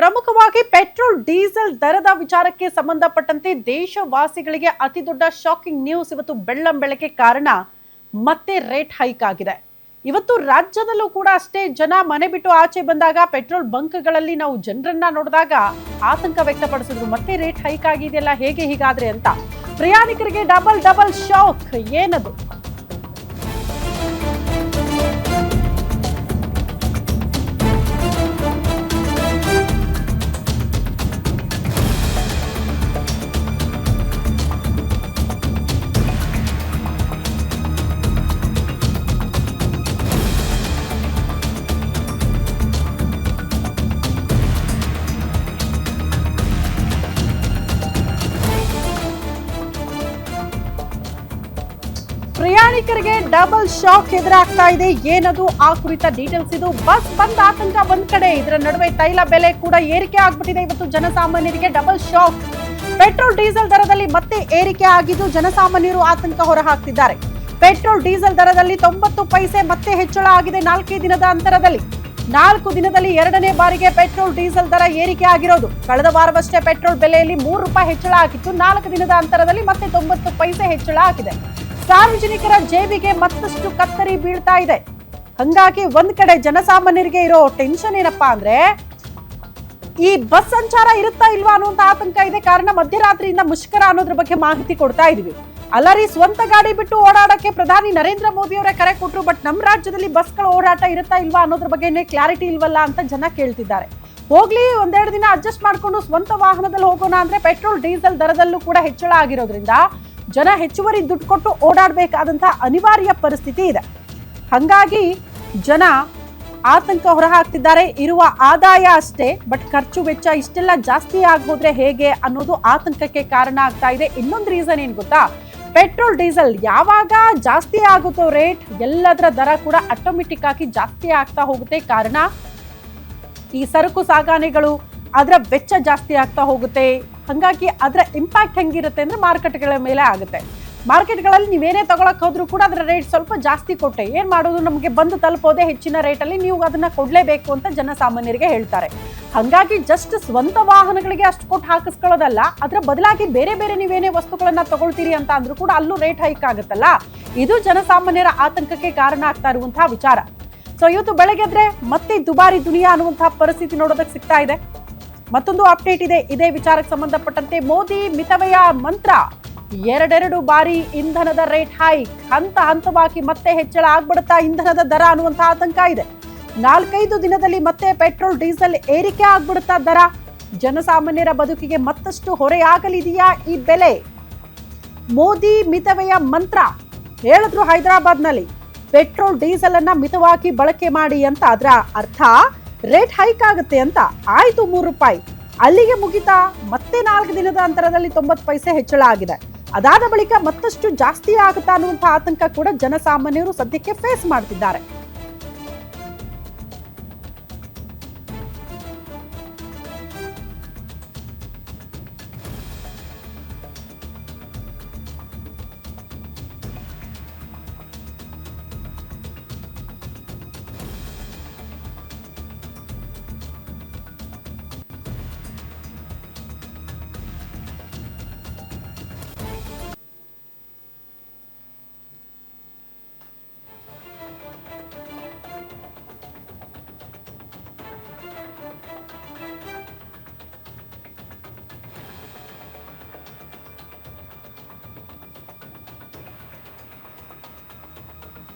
ಪ್ರಮುಖವಾಗಿ petrol diesel ದರದ ವಿಚಾರಕ್ಕೆ ಸಂಬಂಧಪಟ್ಟಂತೆ ದೇಶವಾಸಿಗಳಿಗೆ ಅತಿ ದೊಡ್ಡ ಶಾಕಿಂಗ್ ನ್ಯೂಸ್ ಇವತ್ತು ಬೆಳ್ಳಂಬೆಳಗ್ಗೆ ಕಾರಣ ಮತ್ತೆ ರೇಟ್ ಹೈಕ್ ಆಗಿದೆ. ಇವತ್ತು ರಾಜ್ಯದಲ್ಲೂ ಕೂಡ ಅಷ್ಟೇ ಜನ ಮನೆ ಬಿಟ್ಟು ಆಚೆ ಬಂದಾಗ ಪೆಟ್ರೋಲ್ ಬಂಕ್ಗಳಲ್ಲಿ ನಾವು ಜನರನ್ನ ನೋಡಿದಾಗ ಆತಂಕ ವ್ಯಕ್ತಪಡಿಸಿದ್ರು. ಮತ್ತೆ ರೇಟ್ ಹೈಕ್ ಆಗಿದೆಯಲ್ಲ, ಹೇಗೆ ಹೀಗಾದ್ರೆ ಅಂತ. ಪ್ರಯಾಣಿಕರಿಗೆ ಡಬಲ್ ಶಾಕ್. ಏನದು? ಪ್ರಯಾಣಿಕರಿಗೆ ಡಬಲ್ ಶಾಕ್ ಎದುರಾಗ್ತಾ ಇದೆ. ಏನದು ಆ ಕುರಿತ ಡೀಟೇಲ್ಸ್ ಇದು. ಬಸ್ ಬಂದ್ ಆತಂಕ ಒಂದ್ ಕಡೆ, ಇದರ ನಡುವೆ ತೈಲ ಬೆಲೆ ಕೂಡ ಏರಿಕೆ ಆಗ್ಬಿಟ್ಟಿದೆ. ಇವತ್ತು ಜನಸಾಮಾನ್ಯರಿಗೆ ಡಬಲ್ ಶಾಕ್. ಪೆಟ್ರೋಲ್ ಡೀಸೆಲ್ ದರದಲ್ಲಿ ಮತ್ತೆ ಏರಿಕೆ ಆಗಿದ್ದು ಜನಸಾಮಾನ್ಯರು ಆತಂಕ ಹೊರಹಾಕ್ತಿದ್ದಾರೆ. ಪೆಟ್ರೋಲ್ ಡೀಸೆಲ್ ದರದಲ್ಲಿ 90 ಪೈಸೆ ಮತ್ತೆ ಹೆಚ್ಚಳ ಆಗಿದೆ. 4 ದಿನದ ಅಂತರದಲ್ಲಿ 4 ದಿನದಲ್ಲಿ ಎರಡನೇ ಬಾರಿಗೆ ಪೆಟ್ರೋಲ್ ಡೀಸೆಲ್ ದರ ಏರಿಕೆ ಆಗಿರೋದು. ಕಳೆದ ವಾರವಷ್ಟೇ ಪೆಟ್ರೋಲ್ ಬೆಲೆಯಲ್ಲಿ 3 ರೂಪಾಯಿ ಹೆಚ್ಚಳ ಆಗಿತ್ತು. 4 ದಿನದ ಅಂತರದಲ್ಲಿ ಮತ್ತೆ 90 ಪೈಸೆ ಹೆಚ್ಚಳ ಆಗಿದೆ. ಸಾರ್ವಜನಿಕರ ಜೇಬಿಗೆ ಮತ್ತಷ್ಟು ಕತ್ತರಿ ಬೀಳ್ತಾ ಇದೆ. ಹಂಗಾಗಿ ಒಂದ್ ಕಡೆ ಜನಸಾಮಾನ್ಯರಿಗೆ ಇರೋ ಟೆನ್ಷನ್ ಏನಪ್ಪಾ ಅಂದ್ರೆ, ಈ ಬಸ್ ಸಂಚಾರ ಇರುತ್ತಾ ಇಲ್ವಾ ಅನ್ನುವಂತ ಆತಂಕ ಇದೆ. ಕಾರಣ ಮಧ್ಯರಾತ್ರಿಯಿಂದ ಮುಷ್ಕರ ಅನ್ನೋದ್ರ ಬಗ್ಗೆ ಮಾಹಿತಿ ಕೊಡ್ತಾ ಇದೀವಿ. ಅಲ್ಲರಿ, ಸ್ವಂತ ಗಾಡಿ ಬಿಟ್ಟು ಓಡಾಡಕ್ಕೆ ಪ್ರಧಾನಿ ನರೇಂದ್ರ ಮೋದಿ ಅವರೇ ಕರೆ ಕೊಟ್ರು. ಬಟ್ ನಮ್ಮ ರಾಜ್ಯದಲ್ಲಿ ಬಸ್ಗಳ ಓಡಾಟ ಇರುತ್ತಾ ಇಲ್ವಾ ಅನ್ನೋದ್ರ ಬಗ್ಗೆ ಕ್ಲಾರಿಟಿ ಇಲ್ವಲ್ಲ ಅಂತ ಜನ ಕೇಳ್ತಿದ್ದಾರೆ. ಹೋಗ್ಲಿ, ಒಂದೆರಡು ದಿನ ಅಡ್ಜಸ್ಟ್ ಮಾಡ್ಕೊಂಡು ಸ್ವಂತ ವಾಹನದಲ್ಲಿ ಹೋಗೋಣ ಅಂದ್ರೆ ಪೆಟ್ರೋಲ್ ಡೀಸೆಲ್ ದರದಲ್ಲೂ ಕೂಡ ಹೆಚ್ಚಳ ಆಗಿರೋದ್ರಿಂದ ಜನ ಹೆಚ್ಚುವರಿ ದುಡ್ಡು ಕೊಟ್ಟು ಓಡಾಡಬೇಕಾದಂತಹ ಅನಿವಾರ್ಯ ಪರಿಸ್ಥಿತಿ ಇದೆ. ಹಂಗಾಗಿ ಜನ ಆತಂಕ ಹೊರಹಾಕ್ತಿದ್ದಾರೆ. ಇರುವ ಆದಾಯ ಅಷ್ಟೇ, ಬಟ್ ಖರ್ಚು ವೆಚ್ಚ ಇಷ್ಟೆಲ್ಲ ಜಾಸ್ತಿ ಆಗೋದ್ರೆ ಹೇಗೆ ಅನ್ನೋದು ಆತಂಕಕ್ಕೆ ಕಾರಣ ಆಗ್ತಾ ಇದೆ. ಇನ್ನೊಂದು ರೀಸನ್ ಏನ್ ಗೊತ್ತಾ, ಪೆಟ್ರೋಲ್ ಡೀಸೆಲ್ ಯಾವಾಗ ಜಾಸ್ತಿ ಆಗುತ್ತೋ ರೇಟ್, ಎಲ್ಲದರ ದರ ಕೂಡ ಆಟೋಮೆಟಿಕ್ ಆಗಿ ಜಾಸ್ತಿ ಆಗ್ತಾ ಹೋಗುತ್ತೆ. ಕಾರಣ ಈ ಸರಕು ಸಾಗಣೆಗಳು, ಅದರ ವೆಚ್ಚ ಜಾಸ್ತಿ ಆಗ್ತಾ ಹೋಗುತ್ತೆ. ಹಂಗಾಗಿ ಅದರ ಇಂಪ್ಯಾಕ್ಟ್ ಹೆಂಗಿರುತ್ತೆ ಅಂದ್ರೆ ಮಾರ್ಕೆಟ್ಗಳ ಮೇಲೆ ಆಗುತ್ತೆ. ಮಾರ್ಕೆಟ್ಗಳಲ್ಲಿ ನೀವೇನೇ ತಗೊಳಕ್ ಹೋದ್ರೂ ಕೂಡ ಅದರ ರೇಟ್ ಸ್ವಲ್ಪ ಜಾಸ್ತಿ ಕೊಟ್ಟೆ ಏನ್ ಮಾಡೋದು, ನಮಗೆ ಬಂದು ತಲುಪೋದೇ ಹೆಚ್ಚಿನ ರೇಟಲ್ಲಿ, ನೀವು ಅದನ್ನ ಕೊಡ್ಲೇಬೇಕು ಅಂತ ಜನಸಾಮಾನ್ಯರಿಗೆ ಹೇಳ್ತಾರೆ. ಹಂಗಾಗಿ ಜಸ್ಟ್ ಸ್ವಂತ ವಾಹನಗಳಿಗೆ ಅಷ್ಟು ಕೊಟ್ಟು ಹಾಕಿಸ್ಕೊಳ್ಳೋದಲ್ಲ, ಅದರ ಬದಲಾಗಿ ಬೇರೆ ಬೇರೆ ನೀವೇನೇ ವಸ್ತುಗಳನ್ನ ತಗೊಳ್ತೀರಿ ಅಂತ ಅಂದ್ರೂ ಕೂಡ ಅಲ್ಲೂ ರೇಟ್ ಹೈಕ್ ಆಗುತ್ತಲ್ಲ. ಇದು ಜನಸಾಮಾನ್ಯರ ಆತಂಕಕ್ಕೆ ಕಾರಣ ಆಗ್ತಾ ಇರುವಂತಹ ವಿಚಾರ. ಸೊ ಇವತ್ತು ಬೆಳಗ್ಗೆದ್ರೆ ಮತ್ತೆ ದುಬಾರಿ ದುನಿಯಾ ಅನ್ನುವಂತಹ ಪರಿಸ್ಥಿತಿ ನೋಡೋದಕ್ಕೆ ಸಿಗ್ತಾ ಇದೆ. ಮತ್ತೊಂದು ಅಪ್ಡೇಟ್ ಇದೆ ಇದೇ ವಿಚಾರಕ್ಕೆ ಸಂಬಂಧಪಟ್ಟಂತೆ. ಮೋದಿ ಮಿತವ್ಯಯ ಮಂತ್ರ, ಎರಡೆರಡು ಬಾರಿ ಇಂಧನದ ರೇಟ್ ಹೈಕ್. ಹಂತವಾಗಿ ಮತ್ತೆ ಹೆಚ್ಚಳ ಆಗ್ಬಿಡುತ್ತಾ ಇಂಧನದ ದರ ಅನ್ನುವಂತ ಆತಂಕ ಇದೆ. 4-5 ದಿನದಲ್ಲಿ ಮತ್ತೆ ಪೆಟ್ರೋಲ್ ಡೀಸೆಲ್ ಏರಿಕೆ ಆಗ್ಬಿಡುತ್ತಾ ದರ. ಜನಸಾಮಾನ್ಯರ ಬದುಕಿಗೆ ಮತ್ತಷ್ಟು ಹೊರೆಯಾಗಲಿದೆಯಾ ಈ ಬೆಲೆ? ಮೋದಿ ಮಿತವ್ಯಯ ಮಂತ್ರ ಹೇಳಿದ್ರು ಹೈದರಾಬಾದ್ನಲ್ಲಿ, ಪೆಟ್ರೋಲ್ ಡೀಸೆಲ್ ಅನ್ನ ಮಿತವಾಗಿ ಬಳಕೆ ಮಾಡಿ ಅಂತ. ಅದರ ಅರ್ಥ ರೇಟ್ ಹೈಕ್ ಆಗುತ್ತೆ ಅಂತ. ಆಯ್ತು, 3 ರೂಪಾಯಿ ಅಲ್ಲಿಗೆ ಮುಗಿತಾ? ಮತ್ತೆ 4 ದಿನದ ಅಂತರದಲ್ಲಿ 90 ಪೈಸೆ ಹೆಚ್ಚಳ ಆಗಿದೆ. ಅದಾದ ಬಳಿಕ ಮತ್ತಷ್ಟು ಜಾಸ್ತಿ ಆಗುತ್ತಾ ಅನ್ನುವಂಥ ಆತಂಕ ಕೂಡ ಜನಸಾಮಾನ್ಯರು ಸದ್ಯಕ್ಕೆ ಫೇಸ್ ಮಾಡ್ತಿದ್ದಾರೆ.